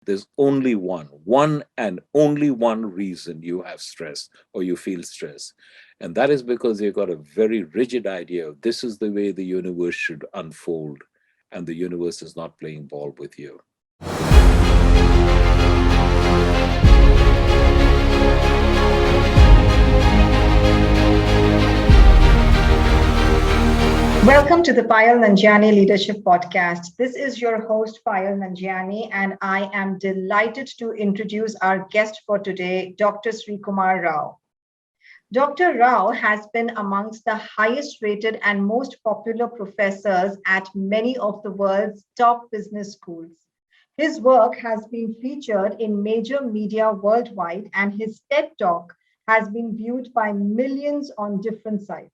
There's only one and only one reason you have stress or you feel stress. And that is because you've got a very rigid idea of this is the way the universe should unfold, and the universe is not playing ball with you. Welcome to the Payal Nanjiani Leadership Podcast. This is your host, Payal Nanjiani, and I am delighted to introduce our guest for today, Dr. Srikumar Rao. Dr. Rao has been amongst the highest rated and most popular professors at many of the world's top business schools. His work has been featured in major media worldwide, and his TED Talk has been viewed by millions on different sites.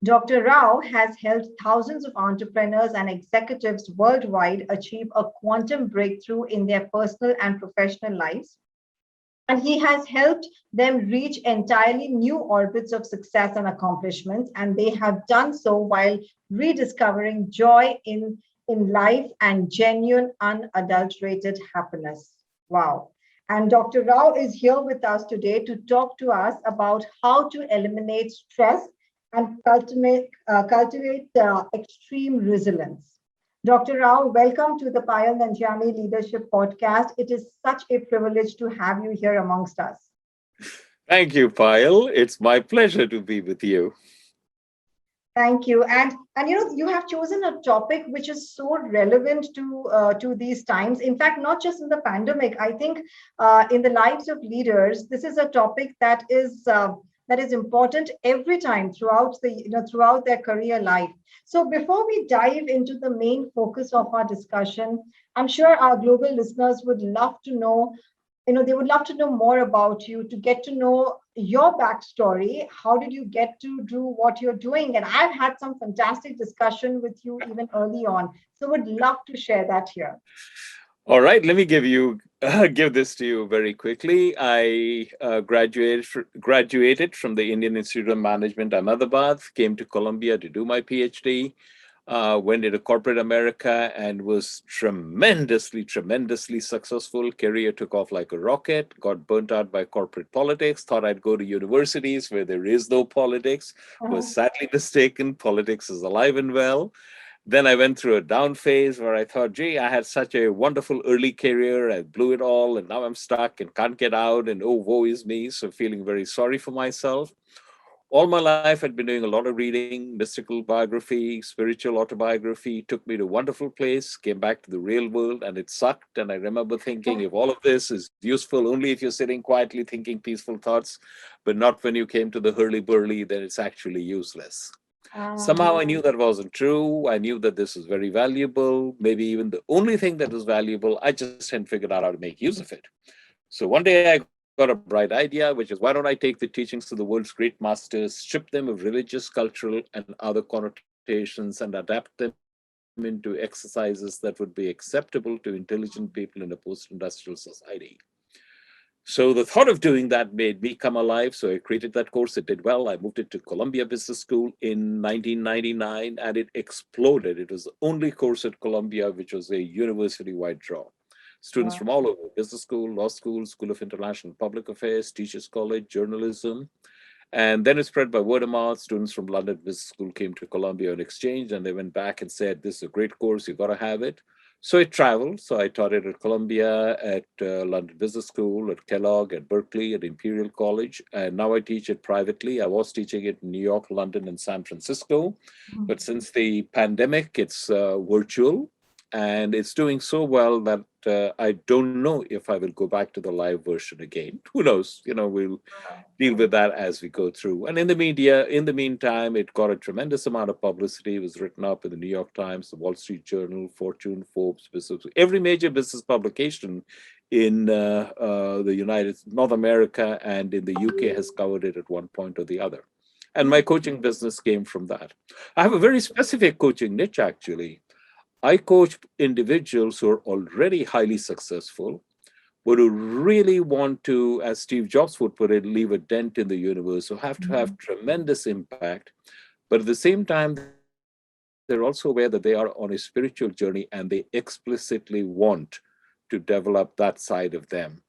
Dr. Rao has helped thousands of entrepreneurs and executives worldwide achieve a quantum breakthrough in their personal and professional lives. And he has helped them reach entirely new orbits of success and accomplishments. And they have done so while rediscovering joy in life and genuine, unadulterated happiness. Wow. And Dr. Rao is here with us today to talk to us about how to eliminate stress and cultivate extreme resilience. Dr. Rao, welcome to the Payal Nanjiani Leadership Podcast. It is such a privilege to have you here amongst us. Thank you, Payal. It's my pleasure to be with you. Thank you. And you have chosen a topic which is so relevant to these times. In fact, not just in the pandemic. I think in the lives of leaders, this is a topic that is important every time throughout throughout their career life. So before we dive into the main focus of our discussion, I'm sure our global listeners would love to know, they would love to know more about you, to get to know your backstory. How did you get to do what you're doing? And I've had some fantastic discussion with you even early on. So would love to share that here. All right, let me give this to you very quickly. I graduated from the Indian Institute of Management, Ahmedabad, came to Columbia to do my PhD, went into corporate America and was tremendously successful. Career took off like a rocket, got burnt out by corporate politics, thought I'd go to universities where there is no politics, was Uh-huh. sadly mistaken. Politics is alive and well. Then I went through a down phase where I thought, gee, I had such a wonderful early career. I blew it all, and now I'm stuck and can't get out, and oh, woe is me. So, feeling very sorry for myself. All my life, I'd been doing a lot of reading, mystical biography, spiritual autobiography, took me to a wonderful place, came back to the real world, and it sucked. And I remember thinking, if all of this is useful only if you're sitting quietly thinking peaceful thoughts, but not when you came to the hurly burly, then it's actually useless. Somehow I knew that wasn't true. I knew that this was very valuable, maybe even the only thing that was valuable. I just hadn't figured out how to make use of it. So one day I got a bright idea, which is why don't I take the teachings of the world's great masters, strip them of religious, cultural, and other connotations, and adapt them into exercises that would be acceptable to intelligent people in a post industrial society. So the thought of doing that made me come alive. So I created that course. It did well. I moved it to Columbia Business School in 1999 and it exploded. It was the only course at Columbia which was a university-wide draw. Students from Wow. all over, business school, law school, School of International Public Affairs, Teachers College, journalism. And then it spread by word of mouth. Students from London Business School came to Columbia on exchange and they went back and said, this is a great course, you got to have it. So it traveled. So I taught it at Columbia, at London Business School, at Kellogg, at Berkeley, at Imperial College. And now I teach it privately. I was teaching it in New York, London, and San Francisco. But since the pandemic, it's virtual. And it's doing so well that I don't know if I will go back to the live version again. Who knows? We'll deal with that as we go through. And in the media, in the meantime, it got a tremendous amount of publicity. It was written up in the New York Times, the Wall Street Journal, Fortune, Forbes, business, every major business publication in the United North America and in the UK has covered it at one point or the other. And my coaching business came from that. I have a very specific coaching niche, actually. I coach individuals who are already highly successful but who really want to, as Steve Jobs would put it, leave a dent in the universe, who have to have tremendous impact. But at the same time, they're also aware that they are on a spiritual journey and they explicitly want to to develop that side of them.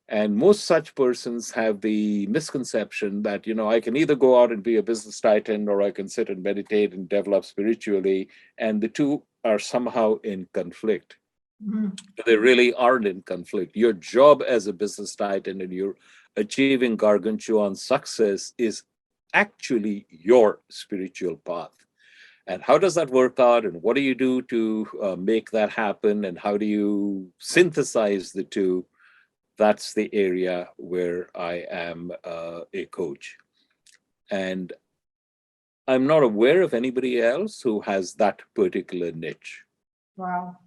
And most such persons have the misconception that, I can either go out and be a business titan or I can sit and meditate and develop spiritually. And the two are somehow in conflict. Mhm. They really aren't in conflict. Your job as a business titan and you're achieving gargantuan success is actually your spiritual path. And how does that work out? And what do you do to make that happen? And how do you synthesize the two? That's the area where I am a coach. And I'm not aware of anybody else who has that particular niche. Wow.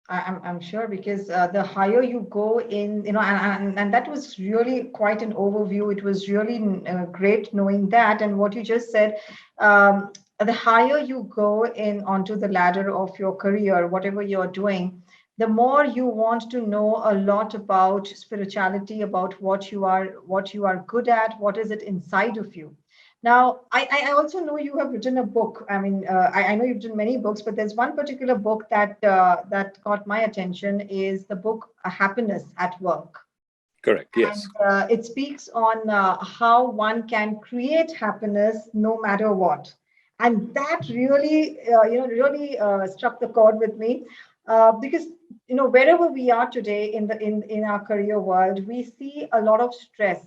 I'm sure because the higher you go in, and that was really quite an overview. It was really great knowing that. And what you just said, the higher you go in onto the ladder of your career, whatever you're doing, the more you want to know a lot about spirituality, about what you are good at, what is it inside of you. Now, I also know you have written a book. I mean, I know you've written many books, but there's one particular book that caught my attention is the book Happiness at Work. Correct. And Yes. it speaks on how one can create happiness no matter what. And that really, really struck the chord with me because wherever we are today in our career world, we see a lot of stress,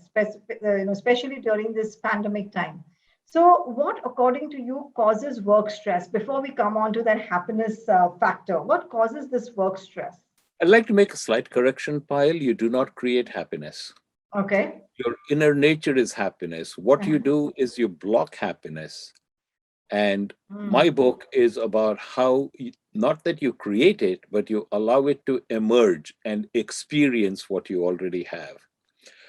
especially during this pandemic time. So, what, according to you, causes work stress? Before we come on to that happiness factor, what causes this work stress? I'd like to make a slight correction, Pyle. You do not create happiness. Okay. Your inner nature is happiness. What you Uh-huh. do is you block happiness. And my Mm, book is about how, not that you create it, but you allow it to emerge and experience what you already have.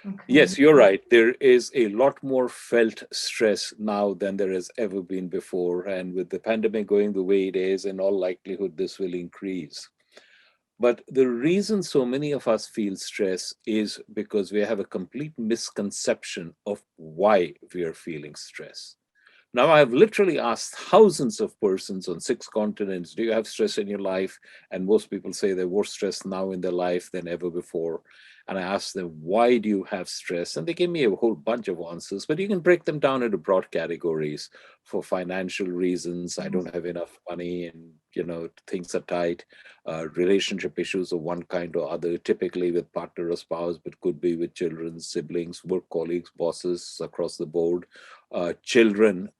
okay. Yes, you're right. There is a lot more felt stress now than there has ever been before. And with the pandemic going the way it is, in all likelihood, this will increase. But the reason so many of us feel stress is because we have a complete misconception of why we are feeling stress. Now, I've literally asked thousands of persons on 6 continents, do you have stress in your life? And most people say they're more stressed now in their life than ever before. And I asked them, why do you have stress? And they gave me a whole bunch of answers, but you can break them down into broad categories. For financial reasons, I don't Yes. have enough money and, things are tight. Relationship issues of one kind or other, typically with partner or spouse, but could be with children, siblings, work colleagues, bosses across the board. Children,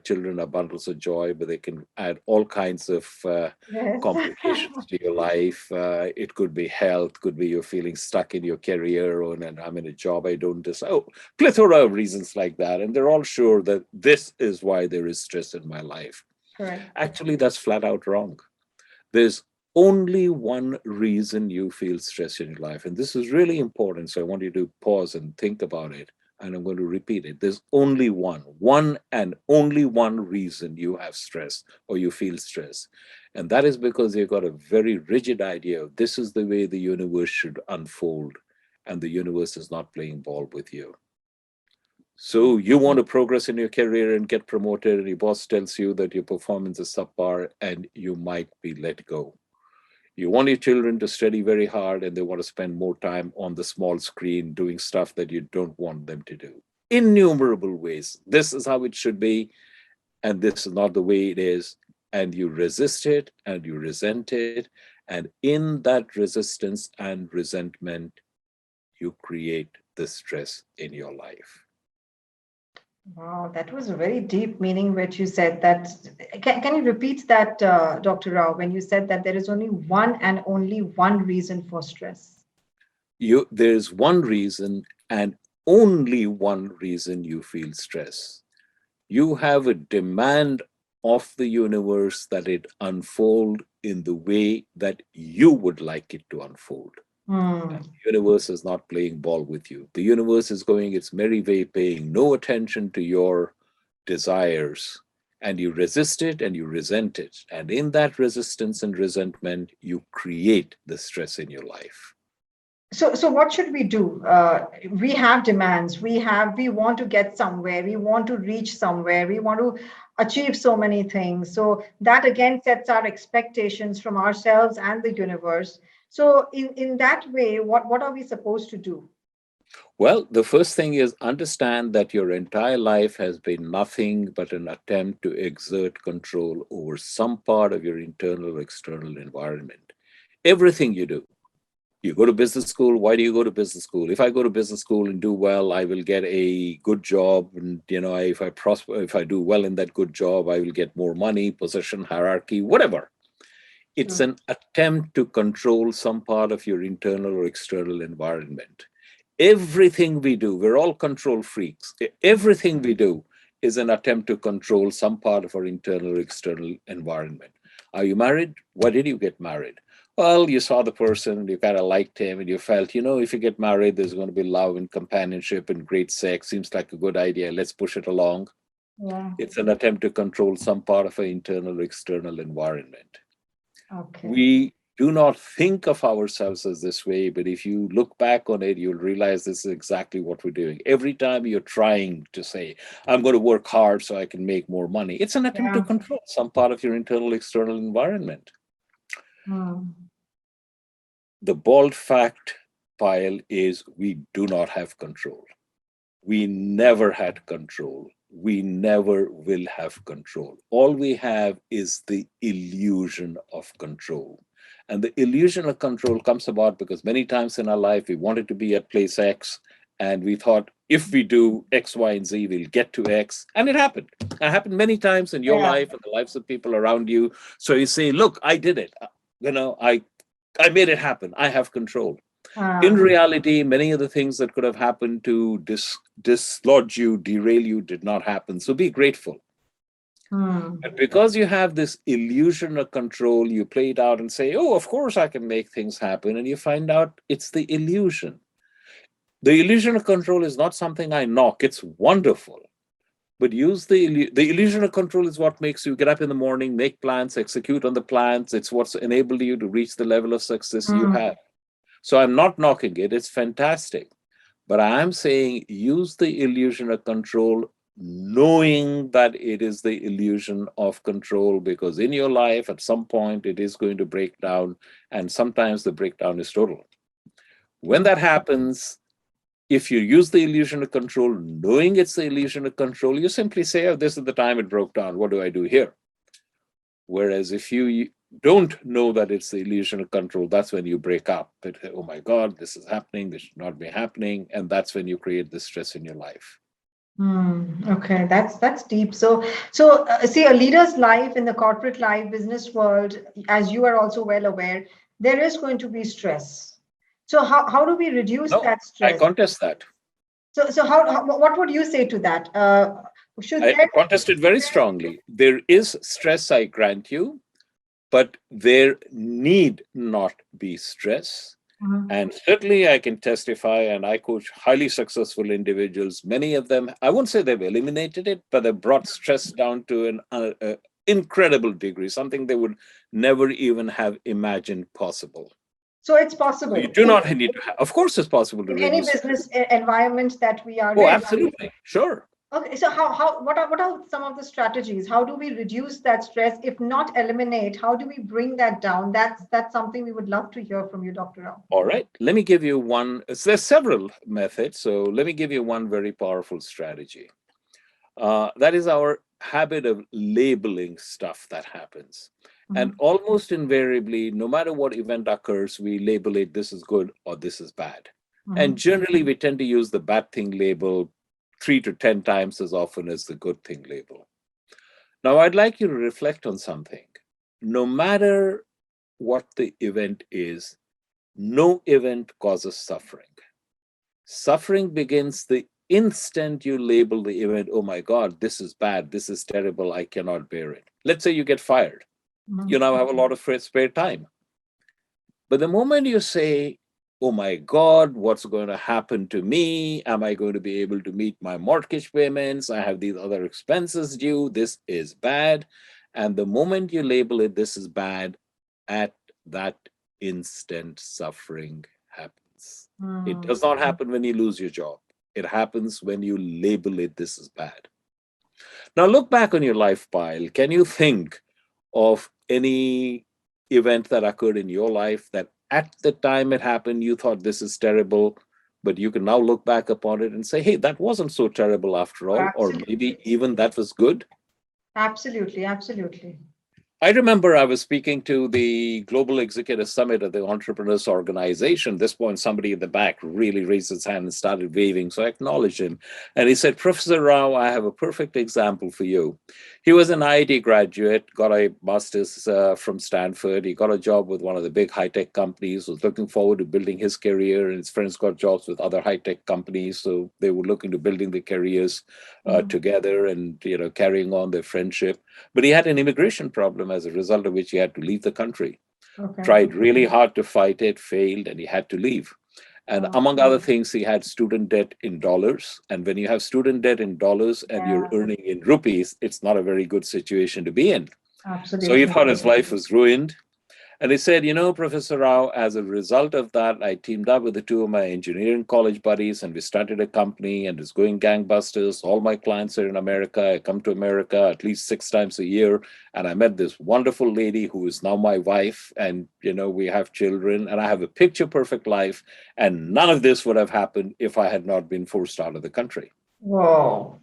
children are bundles of joy, but they can add all kinds of Yes. complications to your life. It could be health, could be you're feeling stuck in your career, or and I'm in a job I don't decide. Oh, plethora of reasons like that, and they're all sure that this is why there is stress in my life. Correct. Actually, that's flat out wrong. There's only one reason you feel stress in your life, and this is really important. So I want you to pause and think about it, and I'm going to repeat it. There's only one and only one reason you have stress or you feel stress. And that is because you've got a very rigid idea of this is the way the universe should unfold, and the universe is not playing ball with you. So you want to progress in your career and get promoted, and your boss tells you that your performance is subpar and you might be let go. You want your children to study very hard and they want to spend more time on the small screen doing stuff that you don't want them to do. Innumerable ways. This is how it should be, and this is not the way it is. And you resist it and you resent it. And in that resistance and resentment, you create the stress in your life. Wow, that was a very deep meaning which you said that. Can you repeat that, Dr. Rao, when you said that there is only one and only one reason for stress? There's one reason and only one reason you feel stress. You have a demand of the universe that it unfold in the way that you would like it to unfold. Hmm. And the universe is not playing ball with you. The universe is going its merry way, paying no attention to your desires. And you resist it and you resent it. And in that resistance and resentment, you create the stress in your life. So what should we do? We have demands. We want to get somewhere. We want to reach somewhere. We want to achieve so many things. So that again sets our expectations from ourselves and the universe. So in that way, what are we supposed to do? Well, the first thing is understand that your entire life has been nothing but an attempt to exert control over some part of your internal or external environment. Everything you do. You go to business school. Why do you go to business school? If I go to business school and do well, I will get a good job. And, if I prosper, if I do well in that good job, I will get more money, position, hierarchy, whatever. It's True. an attempt to control some part of your internal or external environment. Everything we do, we're all control freaks. Everything we do is an attempt to control some part of our internal or external environment. Are you married? Why did you get married? Well, you saw the person, you kind of liked him, and you felt, if you get married, there's going to be love and companionship and great sex. Seems like a good idea. Let's push it along. Yeah. It's an attempt to control some part of our internal or external environment. Okay. We do not think of ourselves as this way, but if you look back on it, you'll realize this is exactly what we're doing. Every time you're trying to say, I'm going to work hard so I can make more money, it's an attempt to Yeah. control some part of your internal external environment. Hmm. The bald fact, Pile, is we do not have control. We never had control. We never will have control. All we have is the illusion of control. And the illusion of control comes about because many times in our life we wanted to be at place X and we thought if we do X, Y, and Z, we'll get to X. And it happened. It happened many times in your Yeah. life and the lives of people around you. So you say, look, I did it. I made it happen. I have control. In Ah. reality, many of the things that could have happened to dislodge you, derail you, did not happen. So be grateful. Hmm. But because you have this illusion of control, you play it out and say, oh, of course I can make things happen. And you find out it's the illusion. The illusion of control is not something I knock, it's wonderful. But use the illusion of control is what makes you get up in the morning, make plans, execute on the plans. It's what's enabled you to reach the level of success you Hmm. have. So I'm not knocking it, it's fantastic. But I'm saying use the illusion of control, knowing that it is the illusion of control, because in your life, at some point, it is going to break down, and sometimes the breakdown is total. When that happens, if you use the illusion of control, knowing it's the illusion of control, you simply say, oh, this is the time it broke down. What do I do here? Whereas if you don't know that it's the illusion of control, that's when you break up. But, oh my God, this is happening. This should not be happening. And that's when you create the stress in your life. Okay, that's deep. So see, a leader's life in the corporate life, business world, as you are also well aware, there is going to be stress. So how do we reduce No, that I stress? contest that. So what would you say to that? Should I there contest it very strongly. There is stress, I grant you, but there need not be stress. Mhm. And certainly I can testify, and I coach highly successful individuals. Many of them, I won't say they've eliminated it, but they've brought stress down to an incredible degree, something they would never even have imagined possible. so it's So you possible do not need to have, of course, it's possible to in any reduce stress. business environment that we are Oh, in. absolutely. Sure. Okay, so what are some of the strategies? How do we reduce that stress? If not eliminate, how do we bring that down? That's something we would love to hear from you, Dr. Rao. All right. Let me give you one. There's several methods. So let me give you one very powerful strategy. That is our habit of labeling stuff that happens. And Mhm. almost invariably, no matter what event occurs, we label it this is good or this is bad. And Mhm. generally, we tend to use the bad thing label 3 to 10 times as often as the good thing label. Now, I'd like you to reflect on something. No matter what the event is, no event causes suffering. Suffering begins the instant you label the event, oh my God, this is bad, this is terrible, I cannot bear it. Let's say you get fired. You Mhm. now have a lot of spare time. But the moment you say, oh my God, what's going to happen to me? Am I going to be able to meet my mortgage payments? I have these other expenses due. This is bad. And the moment you label it, this is bad, at that instant, suffering happens. It Mm. does not happen when you lose your job. It happens when you label it, this is bad. Now, look back on your life, Pile. Can you think of any event that occurred in your life that at the time it happened, you thought this is terrible, but you can now look back upon it and say, hey, that wasn't so terrible after all, or maybe Absolutely. even that was good. Absolutely. Absolutely. I remember I was speaking to the Global Executive Summit of the Entrepreneurs Organization. At this point, somebody in the back really raised his hand and started waving. So I acknowledged him. And he said, Professor Rao, I have a perfect example for you. He was an IIT graduate, got a master's from Stanford. He got a job with one of the big high-tech companies, was looking forward to building his career, and his friends got jobs with other high-tech companies. So they were looking to building their careers together and, carrying on their friendship. But he had an immigration problem, as a result of which he had to leave the country. Okay. Tried really hard to fight it, failed, and he had to leave. And Oh, among other things, he had student debt in dollars. And when you have student debt in dollars and you're yeah. earning in rupees, it's not a very good situation to be in. So he Absolutely. thought his life was ruined. And he said, Professor Rao, as a result of that, I teamed up with the two of my engineering college buddies and we started a company and it's going gangbusters. All my clients are in America. I come to America at least 6 times a year. And I met this wonderful lady who is now my wife. And, we have children and I have a picture perfect life. And none of this would have happened if I had not been forced out of the country. Whoa.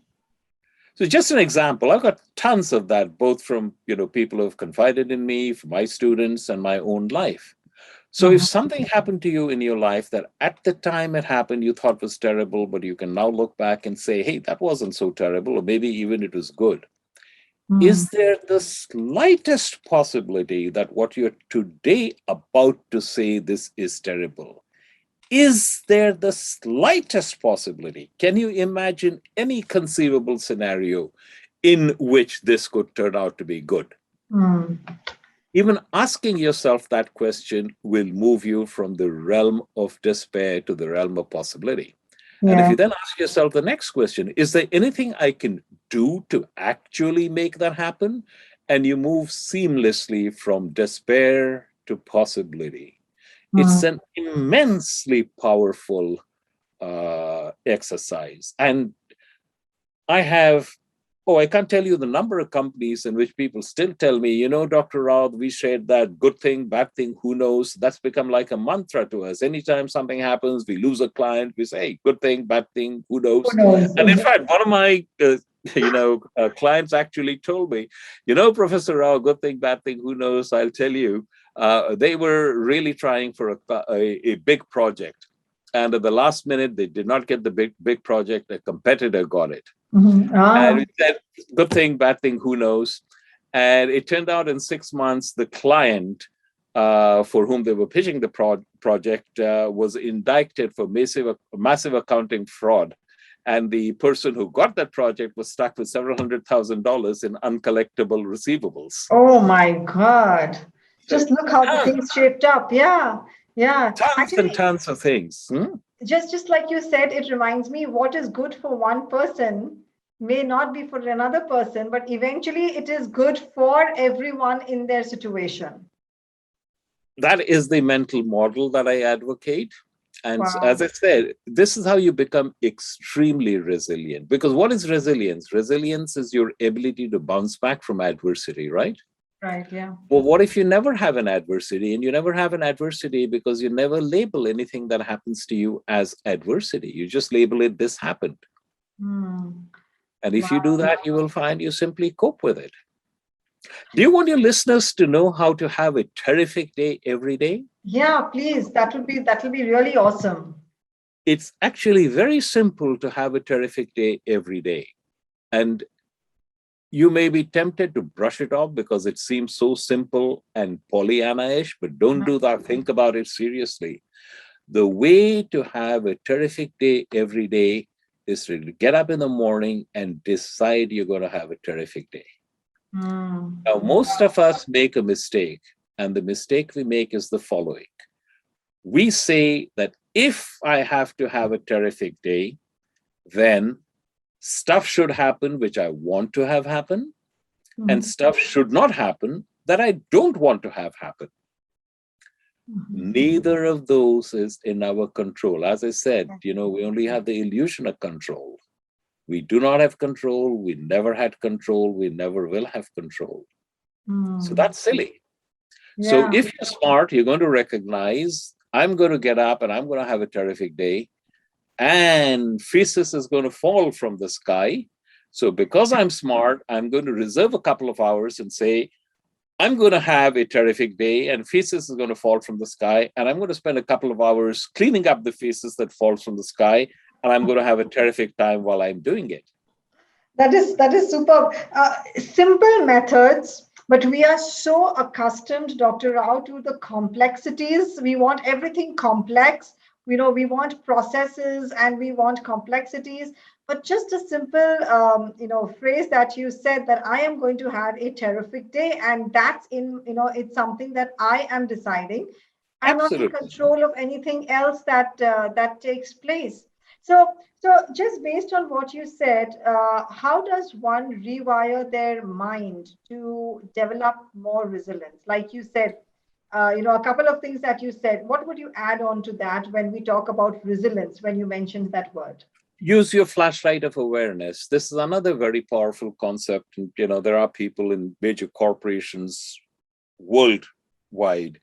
So just an example, I've got tons of that, both from people who have confided in me, from my students, and my own life. So if Mhm. something happened to you in your life that at the time it happened you thought was terrible, but you can now look back and say, hey, that wasn't so terrible, or maybe even it was good. Mm. Is there the slightest possibility that what you're today about to say, this is terrible? Is there the slightest possibility? Can you imagine any conceivable scenario in which this could turn out to be good? Mm. Even asking yourself that question will move you from the realm of despair to the realm of possibility. And if Yeah. you then ask yourself the next question, is there anything I can do to actually make that happen? And you move seamlessly from despair to possibility. It's Mm. an immensely powerful exercise. And I have, I can't tell you the number of companies in which people still tell me, Dr. Rao, we shared that good thing, bad thing, who knows? That's become like a mantra to us. Anytime something happens, we lose a client, we say, hey, good thing, bad thing, who Who knows? knows? And in Exactly. fact, one of my clients actually told me, Professor Rao, good thing, bad thing, who knows? I'll tell you, they were really trying for a big project. And at the last minute, they did not get the big project. A competitor got it. Mhm. And Ah. we said, good thing, bad thing, who knows? And it turned out in 6 months, the client for whom they were pitching the project was indicted for massive accounting fraud. And the person who got that project was stuck with several $100,000 in uncollectible receivables. Oh my God. So Just look how the tons, things shaped up. Yeah. Yeah. tons and Actually, tons of things. just like you said, it reminds me what is good for one person may not be for another person, but eventually it is good for everyone in their situation. That is the mental model that I advocate. And as Wow. I said, this is how you become extremely resilient. Because what is resilience? Resilience is your ability to bounce back from adversity, right? Right. Yeah. Well, what if you never have an adversity? And you never have an adversity because you never label anything that happens to you as adversity. You just label it, this happened. Hmm. And if you do Wow. that, you will find you simply cope with it. Do you want your listeners to know how to have a terrific day every day? Yeah, please. That will be really awesome. It's actually very simple to have a terrific day every day. And you may be tempted to brush it off because it seems so simple and Pollyanna-ish, but don't do that. Think about it seriously. The way to have a terrific day every day is to get up in the morning and decide you're going to have a terrific day. Hmm. Now, most of us make a mistake, and the mistake we make is the following. We say that if I have to have a terrific day, then stuff should happen which I want to have happen, and Mhm. stuff should not happen that I don't want to have happen. Mhm. Neither of those is in our control. As I said, we only have the illusion of control. We do not have control. We never had control. We never will have control. So Hmm. that's silly. So Yeah. if you're smart, you're going to recognize I'm going to get up and I'm going to have a terrific day, and feces is going to fall from the sky. So because I'm smart, I'm going to reserve a couple of hours and say, I'm going to have a terrific day, and feces is going to fall from the sky, and I'm going to spend a couple of hours cleaning up the feces that falls from the sky, and I'm going to have a terrific time while I'm doing it. That is super. Simple methods, but we are so accustomed, Dr. Rao, to the complexities. We want everything complex. We want processes and we want complexities. But just a simple, phrase that you said, that I am going to have a terrific day, and that's it's something that I am deciding. I'm not in Absolutely. control of anything else that takes place. So, so just based on what you said, how does one rewire their mind to develop more resilience? Like you said, a couple of things that you said. What would you add on to that when we talk about resilience? When you mentioned that word? Use your flashlight of awareness. This is another very powerful concept. And, there are people in major corporations worldwide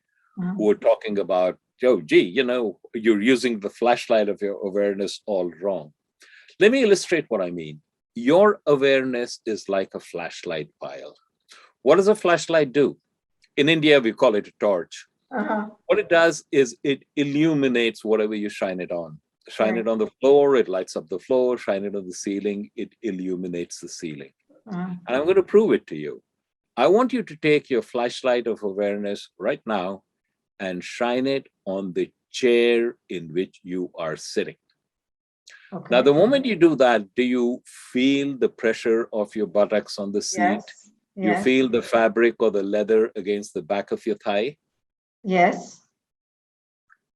who are talking about, oh, gee, you're using the flashlight of your awareness all wrong. Let me illustrate what I mean. Your awareness is like a flashlight pile. What does a flashlight do? In India, we call it a torch. Uh-huh. What it does is it illuminates whatever you shine it on. Shine Right. it on the floor, it lights up the floor. Shine it on the ceiling, it illuminates the ceiling. Uh-huh. And I'm going to prove it to you. I want you to take your flashlight of awareness right now and shine it on the chair in which you are sitting. Now, Okay. the moment you do that, do you feel the pressure of your buttocks on the seat? Yes. You Yes. feel the fabric or the leather against the back of your thigh? Yes.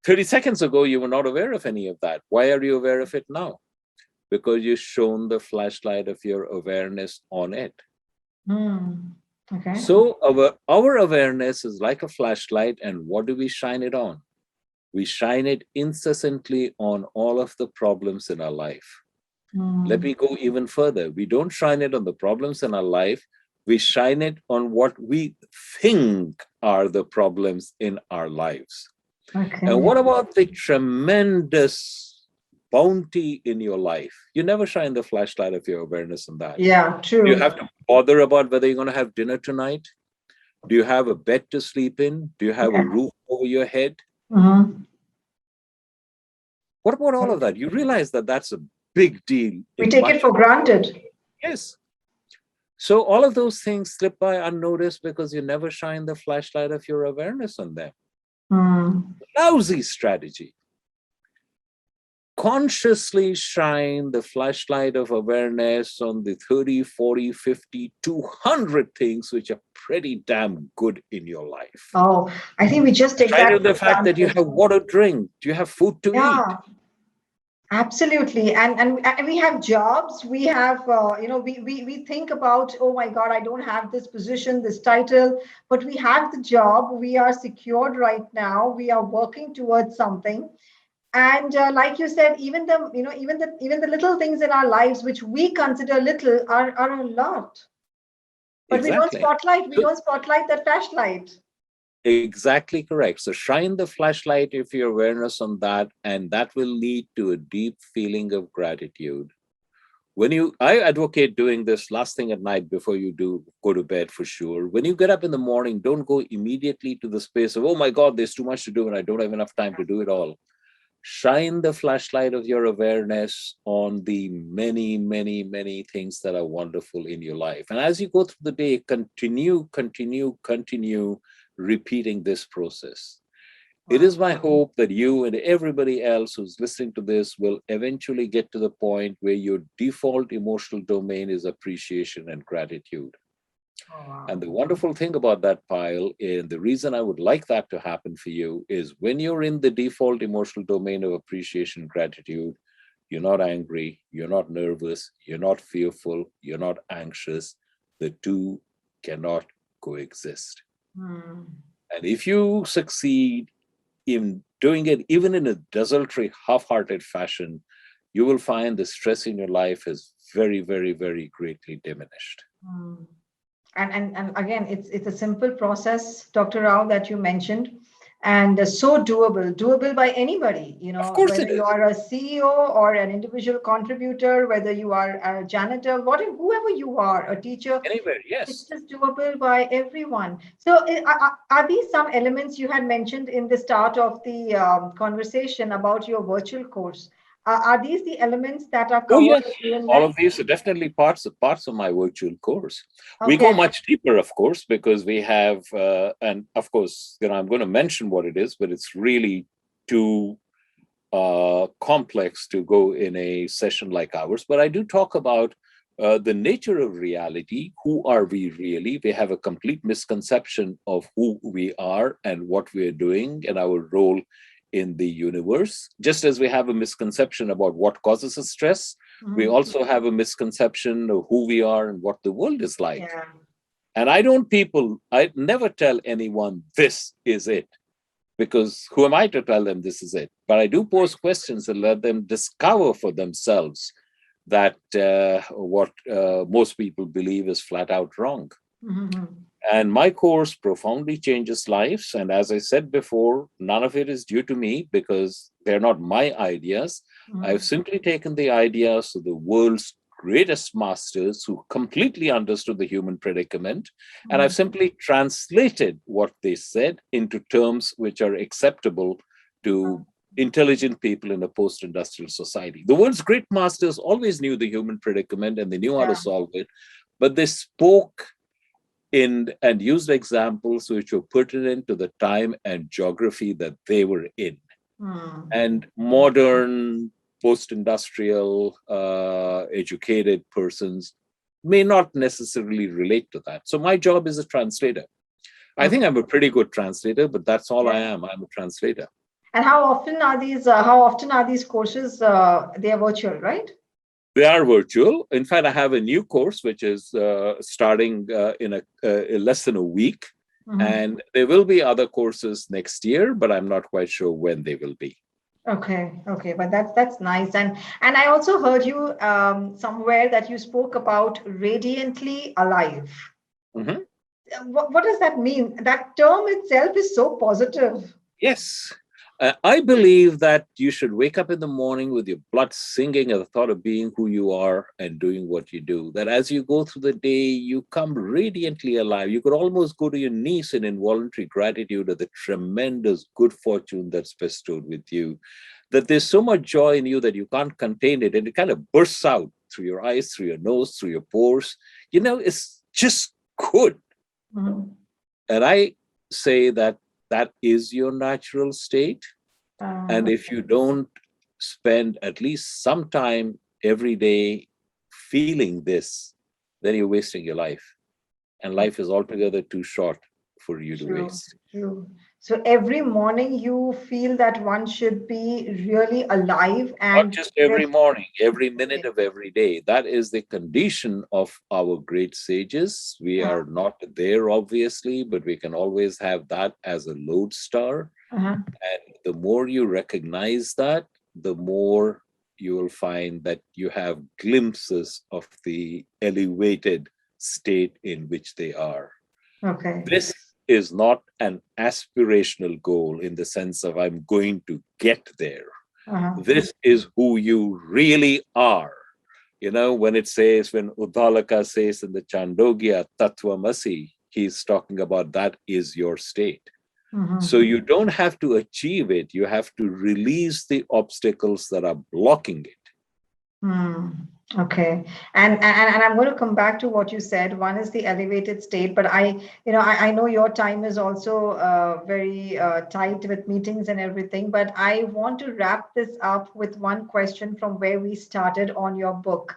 30 seconds ago, you were not aware of any of that. Why are you aware of it now? Because you shone the flashlight of your awareness on it. Hmm. Okay. So our awareness is like a flashlight, and what do we shine it on? We shine it incessantly on all of the problems in our life. Let Hmm. me go even further. We don't shine it on the problems in our life. We shine it on what we think are the problems in our lives. And Okay. what about the tremendous bounty in your life? You never shine the flashlight of your awareness on that. Yeah. Do you True. have to bother about whether you're going to have dinner tonight? Do you have a bed to sleep in? Do you have a Yeah. roof over your head? Hmm. What about all of that? You realize that that's a big deal We in take it much. for granted. Yes. So all of those things slip by unnoticed because you never shine the flashlight of your awareness on them. Hmm. Lousy strategy. Consciously shine the flashlight of awareness on the 30, 40, 50, 200 things which are pretty damn good in your life. Oh, I think we just take Shine that on the for fact that you granted. have water to drink. Do you have food to eat? Yeah, absolutely. And we have jobs. We have we think about, oh my God, I don't have this position, this title, but we have the job. We are secured right now. We are working towards something. And like you said, even the little things in our lives which we consider little are a lot. But we don't Exactly. spotlight. We So don't spotlight that flashlight. exactly correct. So shine the flashlight of your awareness on that, and that will lead to a deep feeling of gratitude. I advocate doing this last thing at night before you do go to bed for sure. When you get up in the morning, don't go immediately to the space of, oh my God, there's too much to do and I don't have enough time to do it all. Shine the flashlight of your awareness on the many, many, many things that are wonderful in your life. And as you go through the day, continue repeating this process. It Wow. is my hope that you and everybody else who's listening to this will eventually get to the point where your default emotional domain is appreciation and gratitude. Oh, And wow. the wonderful thing about that pile, and the reason I would like that to happen for you, is when you're in the default emotional domain of appreciation and gratitude, you're not angry, you're not nervous, you're not fearful, you're not anxious. The two cannot coexist. Hmm. And if you succeed in doing it, even in a desultory, half hearted fashion, you will find the stress in your life is very, very, very greatly diminished. Hmm. And again, it's a simple process, Dr. Rao, that you mentioned, and so doable by anybody, Of course whether it you is. are a CEO or an individual contributor, whether you are a janitor, whatever, whoever you are, a teacher. Anywhere, It's yes. just doable by everyone. So, are these some elements you had mentioned in the start of the conversation about your virtual course? Are these the elements that are Oh covered yes, in all there? of these are definitely parts of my virtual course. We go Okay. much deeper, of course, because we have, and of course, I'm going to mention what it is, but it's really too complex to go in a session like ours. But I do talk about the nature of reality. Who are we really? We have a complete misconception of who we are and what we are doing and our role in the universe. Just as we have a misconception about what causes us stress, we Mhm. also have a misconception of who we are and what the world is like. Yeah. And I never tell anyone this is it, because who am I to tell them this is it? But I do pose questions and let them discover for themselves that what most people believe is flat out wrong. Mhm. And my course profoundly changes lives. And as I said before, none of it is due to me because they're not my ideas. I've Mhm. simply taken the ideas of the world's greatest masters who completely understood the human predicament, and I've Mhm. simply translated what they said into terms which are acceptable to intelligent people in a post industrial society. The world's great masters always knew the human predicament and they knew how to Yeah. solve it, but they spoke in and used examples which were pertinent to the time and geography that they were in. Mm. And modern, post industrial, educated persons may not necessarily relate to that. So, my job is a translator. I think Okay. I'm a pretty good translator, but that's all I Yeah. am. I'm a translator. And how often are these courses? They are virtual, right? They are virtual. In fact, I have a new course which is starting in less than a week. Mhm. And there will be other courses next year, but I'm not quite sure when they will be. Okay, okay, but that's nice. And I also heard you somewhere that you spoke about radiantly alive. Mhm. What does that mean? That term itself is so positive. Yes. I believe that you should wake up in the morning with your blood singing at the thought of being who you are and doing what you do. That as you go through the day, you come radiantly alive. You could almost go to your knees in involuntary gratitude of the tremendous good fortune that's bestowed with you. That there's so much joy in you that you can't contain it, and it kind of bursts out through your eyes, through your nose, through your pores. It's just good. Mhm. And I say that that is your natural state. And if Okay. you don't spend at least some time every day feeling this, then you're wasting your life. And life is altogether too short for you to True, waste. true. So every morning you feel that one should be really alive Not and just every ready. morning, every minute Okay. of every day. That is the condition of our great sages. We Uh-huh. are not there, obviously, but we can always have that as a lodestar. Uh-huh. And the more you recognize that, the more you will find that you have glimpses of the elevated state in which they are. Okay. This is not an aspirational goal in the sense of I'm going to get there. Uh-huh. This is who you really are. When Uddalaka says in the Chandogya Tattvamasi, he's talking about that is your state. So Mhm. you don't have to achieve it. You have to release the obstacles that are blocking it. Hmm. Okay. And I'm going to come back to what you said. One is the elevated state, but I know your time is also very tight with meetings and everything, but I want to wrap this up with one question from where we started on your book.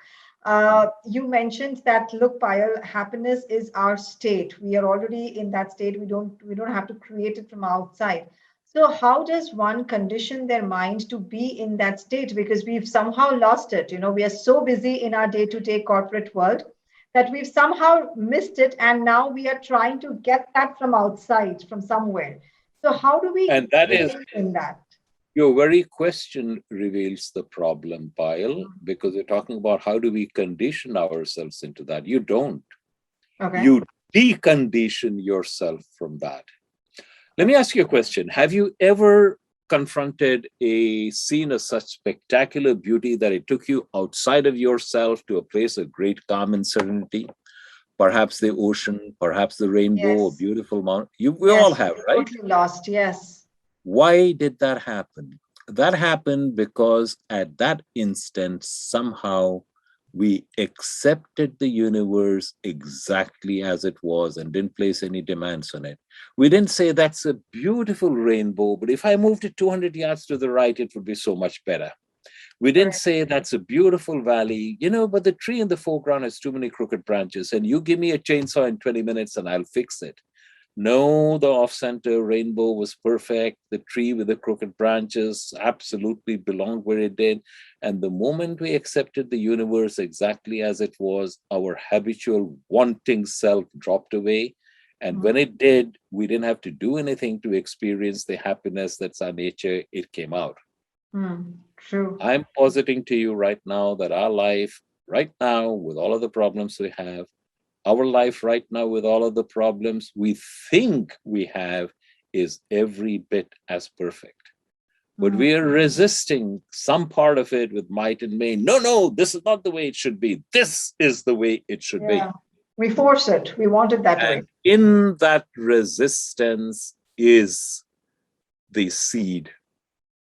You mentioned that, look, Payal, happiness is our state. We are already in that state. We don't have to create it from outside. So, how does one condition their mind to be in that state? Because we've somehow lost it. We are so busy in our day to day corporate world that we've somehow missed it. And now we are trying to get that from outside, from somewhere. So, how do we And that is stay in that? your very question reveals the problem, Pyle, Mhm. because you're talking about how do we condition ourselves into that. You don't. Okay. You decondition yourself from that. Let me ask you a question. Have you ever confronted a scene of such spectacular beauty that it took you outside of yourself to a place of great calm and serenity? Perhaps the ocean, perhaps the rainbow, a Yes. beautiful mountain. We all Yes. have, right? Totally lost. Yes. Why did that happen? That happened because at that instant, somehow we accepted the universe exactly as it was and didn't place any demands on it. We didn't say that's a beautiful rainbow, but if I moved it 200 yards to the right, it would be so much better. We didn't Correct. say that's a beautiful valley, but the tree in the foreground has too many crooked branches, and you give me a chainsaw in 20 minutes and I'll fix it. No, the off center rainbow was perfect. The tree with the crooked branches absolutely belonged where it did. And the moment we accepted the universe exactly as it was, our habitual wanting self dropped away. And when it did, we didn't have to do anything to experience the happiness that's our nature. It came out. True. I'm positing to you right now that our life, right now, with all of the problems we have, our life right now, with all of the problems we think we have, is every bit as perfect. But we are resisting some part of it with might and main. No, no, this is not the way it should be. This is the way it should be. Yeah. We force it. We want it that way. And in that resistance is the seed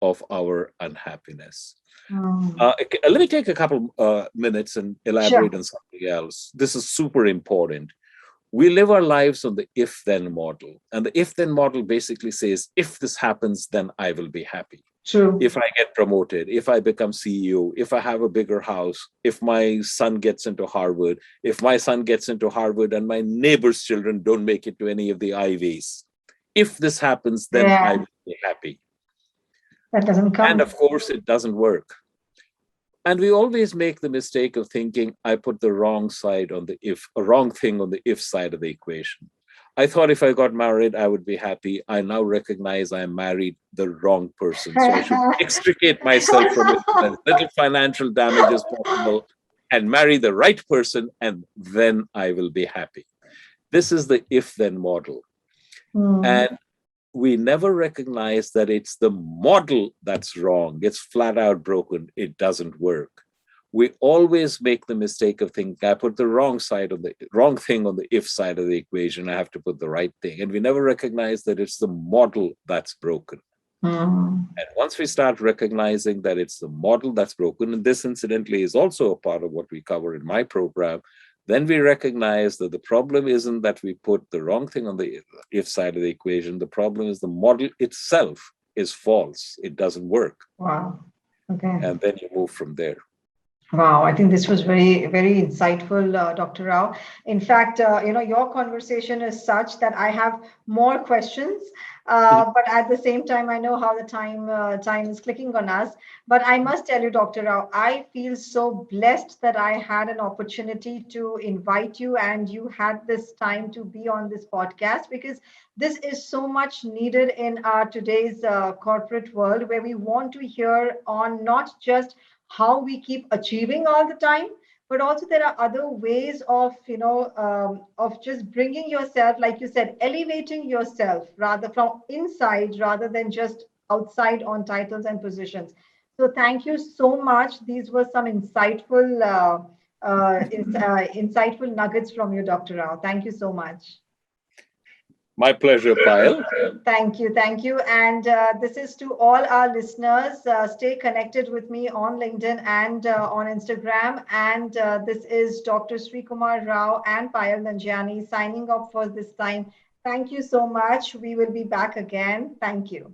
of our unhappiness. Okay, let me take a couple minutes and Sure. elaborate on something else. This is super important. We live our lives on the if then model. And the if then model basically says, if this happens, then I will be happy. True. If I get promoted, if I become CEO, if I have a bigger house, if my son gets into Harvard, if my son gets into Harvard and my neighbor's children don't make it to any of the Ivies, if this happens, then I Yeah. will be happy. That doesn't And come. of course, it doesn't work. And we always make the mistake of thinking I put the wrong side on the if, a wrong thing on the if side of the equation. I thought if I got married, I would be happy. I now recognize I married the wrong person. So I should extricate myself from it with as little financial damage as possible and marry the right person, and then I will be happy. This is the if then model. And we never recognize that it's the model that's wrong. It's flat out broken. It doesn't work. We always make the mistake of thinking I put the wrong thing on the if side of the equation. I have to put the right thing. And we never recognize that it's the model that's broken. And once we start recognizing that it's the model that's broken, and this incidentally is also a part of what we cover in my program, then we recognize that the problem isn't that we put the wrong thing on the if side of the equation. The problem is the model itself is false. It doesn't work. Wow. Okay. And then you move from there. Wow, I think this was very, very insightful, Dr. Rao. In fact, your conversation is such that I have more questions, but at the same time, I know how the time is clicking on us. But I must tell you, Dr. Rao, I feel so blessed that I had an opportunity to invite you, and you had this time to be on this podcast, because this is so much needed in our today's corporate world, where we want to hear on not just how we keep achieving all the time, but also there are other ways of of just bringing yourself, like you said, elevating yourself rather from inside rather than just outside on titles and positions. So thank you so much. These were some insightful nuggets from you, Dr. Rao. Thank you so much. My pleasure, Payal. Thank you. Thank you. And this is to all our listeners. Stay connected with me on LinkedIn and on Instagram. And this is Dr. Srikumar Rao and Payal Nanjiani signing off for this time. Thank you so much. We will be back again. Thank you.